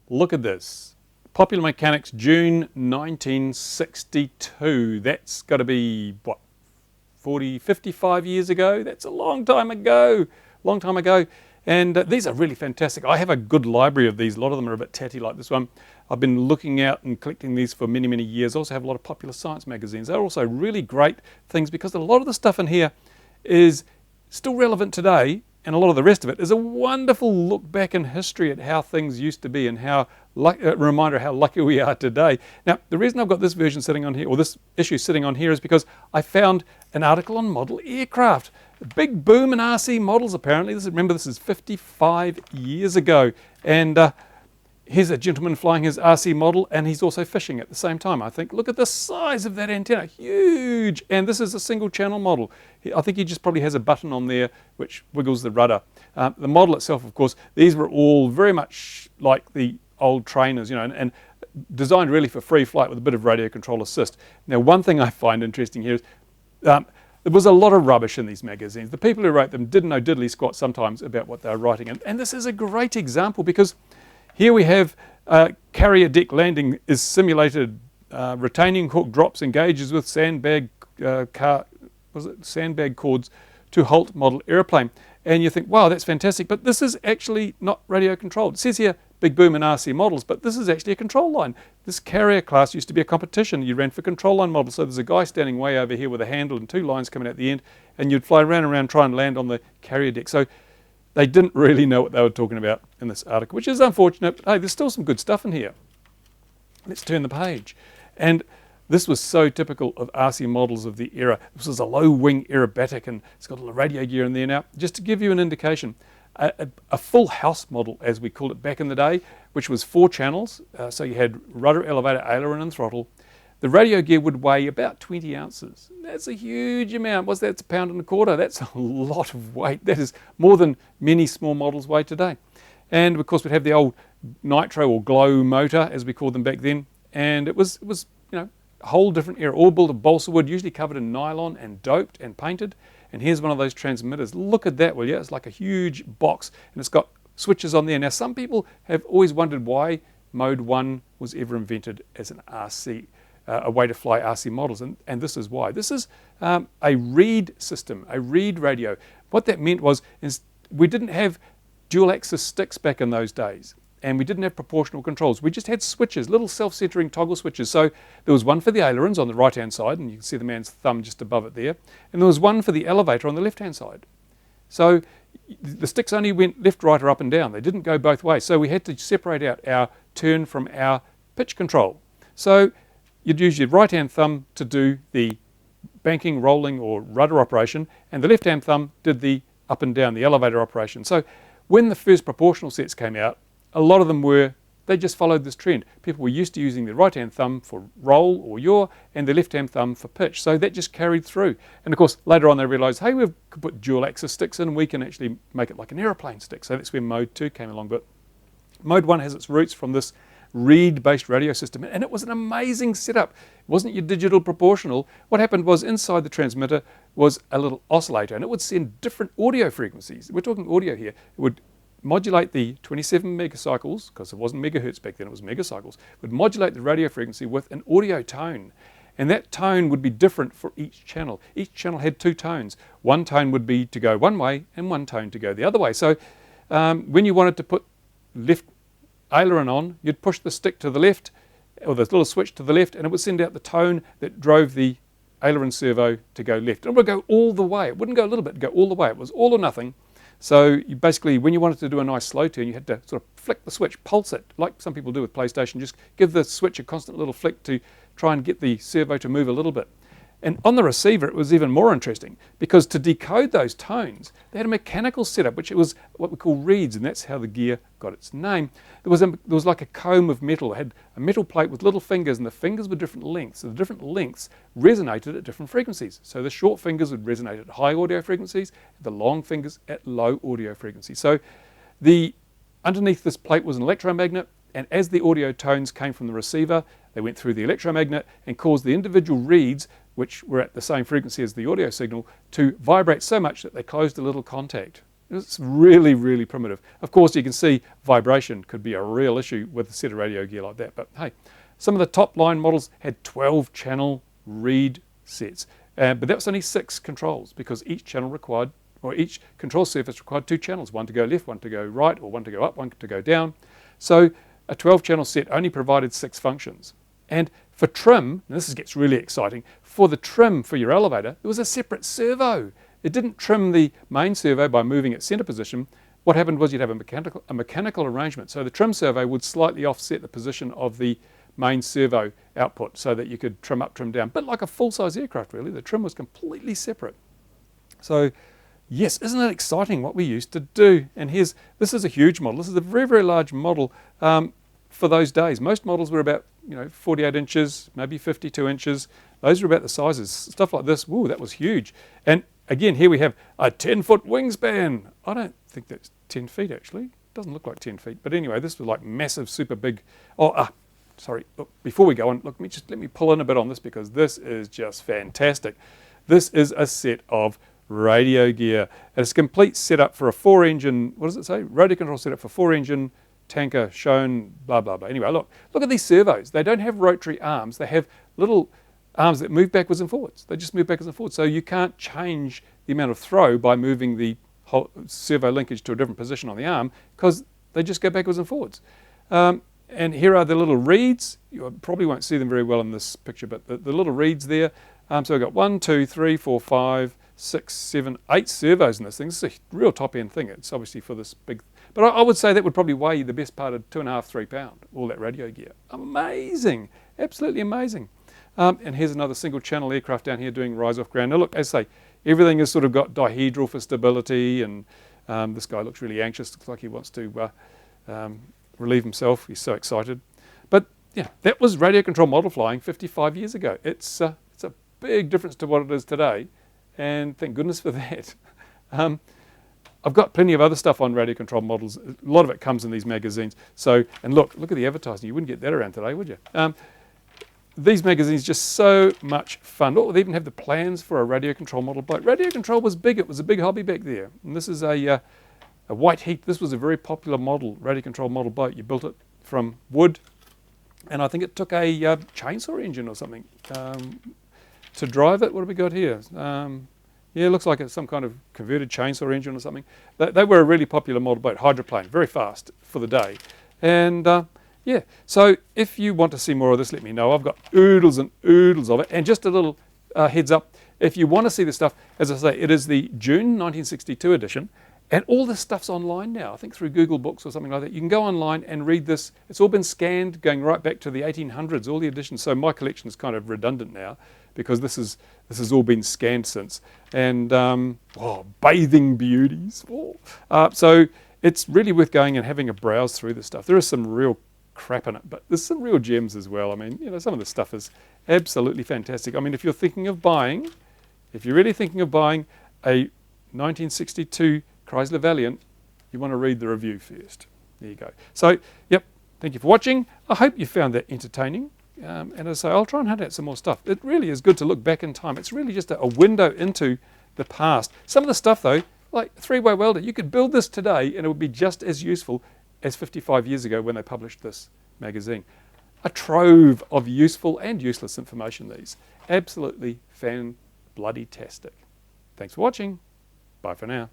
Look at this. Popular Mechanics, June 1962. That's got to be, what, 40, 55 years ago? That's a long time ago. Long time ago. And these are really fantastic. I have a good library of these. A lot of them are a bit tatty like this one. I've been looking out and collecting these for many, many years. I also have a lot of popular science magazines. They're also really great things because a lot of the stuff in here is still relevant today, and a lot of the rest of it is a wonderful look back in history at how things used to be and how a reminder of how lucky we are today. Now, the reason I've got this version sitting on here, or this issue sitting on here, is because I found an article on model aircraft. A big boom in RC models, apparently. Remember, this is 55 years ago. And here's a gentleman flying his RC model, and he's also fishing at the same time. I think, look at the size of that antenna, huge. And this is a single channel model. I think he just probably has a button on there which wiggles the rudder. The model itself, of course, these were all very much like the old trainers, you know, and designed really for free flight with a bit of radio control assist. Now, one thing I find interesting here is there was a lot of rubbish in these magazines. The people who wrote them didn't know diddly squat sometimes about what they were writing. And this is a great example because here we have carrier deck landing is simulated, retaining hook drops engages with sandbag cords to halt model aeroplane. And you think, wow, that's fantastic. But this is actually not radio controlled. It says here, big boom in RC models, but this is actually a control line. This carrier class used to be a competition. You ran for control line models. So there's a guy standing way over here with a handle and two lines coming out the end, and you'd fly around and around, try and land on the carrier deck. So they didn't really know what they were talking about in this article, which is unfortunate. But hey, there's still some good stuff in here. Let's turn the page. And this was so typical of RC models of the era. This was a low wing aerobatic, and it's got a little radio gear in there now. Just to give you an indication, a full house model, as we called it back in the day, which was 4 channels. So you had rudder, elevator, aileron, and throttle. The radio gear would weigh about 20 ounces. That's a huge amount. What's that? It's 1.25 pounds. That's a lot of weight. That is more than many small models weigh today. And of course, we'd have the old nitro or glow motor, as we called them back then. And it was you know, a whole different era, all built of balsa wood, usually covered in nylon and doped and painted. And here's one of those transmitters. Look at that, will you? It's like a huge box, and it's got switches on there. Now, some people have always wondered why Mode 1 was ever invented as an RC, a way to fly RC models, and this is why. This is a reed system, a reed radio. What that meant was we didn't have dual axis sticks back in those days, and we didn't have proportional controls. We just had switches, little self-centering toggle switches. So there was one for the ailerons on the right-hand side, and you can see the man's thumb just above it there. And there was one for the elevator on the left-hand side. So the sticks only went left, right, or up and down. They didn't go both ways. So we had to separate out our turn from our pitch control. So you'd use your right-hand thumb to do the banking, rolling, or rudder operation, and the left-hand thumb did the up and down, the elevator operation. So when the first proportional sets came out, a lot of them they just followed this trend. People were used to using the right-hand thumb for roll or yaw and the left-hand thumb for pitch. So that just carried through. And of course, later on they realized, hey, we could put dual axis sticks in, we can actually make it like an aeroplane stick. So that's where Mode 2 came along. But Mode 1 has its roots from this reed-based radio system, and it was an amazing setup. It wasn't your digital proportional. What happened was inside the transmitter was a little oscillator, and it would send different audio frequencies. We're talking audio here. It would modulate the 27 megacycles, because it wasn't megahertz back then, it was megacycles, would modulate the radio frequency with an audio tone. And that tone would be different for each channel. Each channel had 2 tones. One tone would be to go one way and one tone to go the other way. So when you wanted to put left aileron on, you'd push the stick to the left, or the little switch to the left, and it would send out the tone that drove the aileron servo to go left. And it would go all the way. It wouldn't go a little bit, it'd go all the way. It was all or nothing. So you basically, when you wanted to do a nice slow turn, you had to sort of flick the switch, pulse it, like some people do with PlayStation. Just give the switch a constant little flick to try and get the servo to move a little bit. And on the receiver, it was even more interesting, because to decode those tones, they had a mechanical setup, which it was what we call reeds, and that's how the gear got its name. There was like a comb of metal. It had a metal plate with little fingers, and the fingers were different lengths. So the different lengths resonated at different frequencies. So the short fingers would resonate at high audio frequencies, the long fingers at low audio frequencies. So underneath this plate was an electromagnet, and as the audio tones came from the receiver, they went through the electromagnet and caused the individual reeds, which were at the same frequency as the audio signal, to vibrate so much that they closed a little contact. It's really, really primitive. Of course, you can see vibration could be a real issue with a set of radio gear like that. But hey, some of the top line models had 12 channel reed sets. But that was only 6 controls because each channel required, or each control surface required 2 channels, one to go left, one to go right, or one to go up, one to go down. So a 12 channel set only provided 6 functions. And for trim, and this gets really exciting, for the trim for your elevator, there was a separate servo. It didn't trim the main servo by moving its center position. What happened was you'd have a mechanical arrangement. So the trim servo would slightly offset the position of the main servo output so that you could trim up, trim down. But like a full-size aircraft, really, the trim was completely separate. So yes, isn't it exciting what we used to do? And this is a huge model. This is a very, very large model for those days. Most models were about 48 inches, maybe 52 inches. Those were about the sizes. Stuff like this, whoa, that was huge. And again, here we have a 10-foot wingspan. I don't think that's 10 feet, actually. It doesn't look like 10 feet. But anyway, this was like massive, super big. Sorry, look, before we go on, look, let me pull in a bit on this because this is just fantastic. This is a set of radio gear. And it's a complete setup for a 4-engine, what does it say? Radio control setup for 4-engine tanker shown, blah, blah, blah. Anyway, look at these servos. They don't have rotary arms. They have little arms that move backwards and forwards. They just move backwards and forwards. So you can't change the amount of throw by moving the whole servo linkage to a different position on the arm because they just go backwards and forwards. And here are the little reeds. You probably won't see them very well in this picture, but the little reeds there. So we've got 1, 2, 3, 4, 5, 6, 7, 8 servos in this thing. This is a real top-end thing. It's obviously for this big. But I would say that would probably weigh the best part of 2.5, 3 pounds, all that radio gear. Amazing. Absolutely amazing. And here's another single-channel aircraft down here doing rise off ground. Now look, as I say, everything has sort of got dihedral for stability, and this guy looks really anxious. Looks like he wants to relieve himself. He's so excited. But yeah, that was radio control model flying 55 years ago. It's a big difference to what it is today, and thank goodness for that. I've got plenty of other stuff on radio control models. A lot of it comes in these magazines. So, and look at the advertising. You wouldn't get that around today, would you? These magazines are just so much fun. Oh, they even have the plans for a radio control model boat. Radio control was big. It was a big hobby back there. And this is a White Heat. This was a very popular model, radio control model boat. You built it from wood, and I think it took a chainsaw engine or something to drive it. What have we got here? Yeah, it looks like it's some kind of converted chainsaw engine or something. They were a really popular model boat, hydroplane, very fast for the day. And yeah, so if you want to see more of this, let me know. I've got oodles and oodles of it. And just a little heads up, if you want to see the stuff, as I say, it is the June 1962 edition. And all this stuff's online now, I think through Google Books or something like that. You can go online and read this. It's all been scanned going right back to the 1800s, all the editions. So my collection is kind of redundant now because this has all been scanned since. And bathing beauties. So it's really worth going and having a browse through this stuff. There is some real crap in it, but there's some real gems as well. I mean, some of the stuff is absolutely fantastic. I mean, if you're really thinking of buying a 1962 Chrysler Valiant, you want to read the review first. There you go. So, yep, thank you for watching. I hope you found that entertaining. And as I say, I'll try and hunt out some more stuff. It really is good to look back in time. It's really just a window into the past. Some of the stuff, though, like three-way welder, you could build this today and it would be just as useful as 55 years ago when they published this magazine. A trove of useful and useless information, these. Absolutely fan-bloody-tastic. Thanks for watching. Bye for now.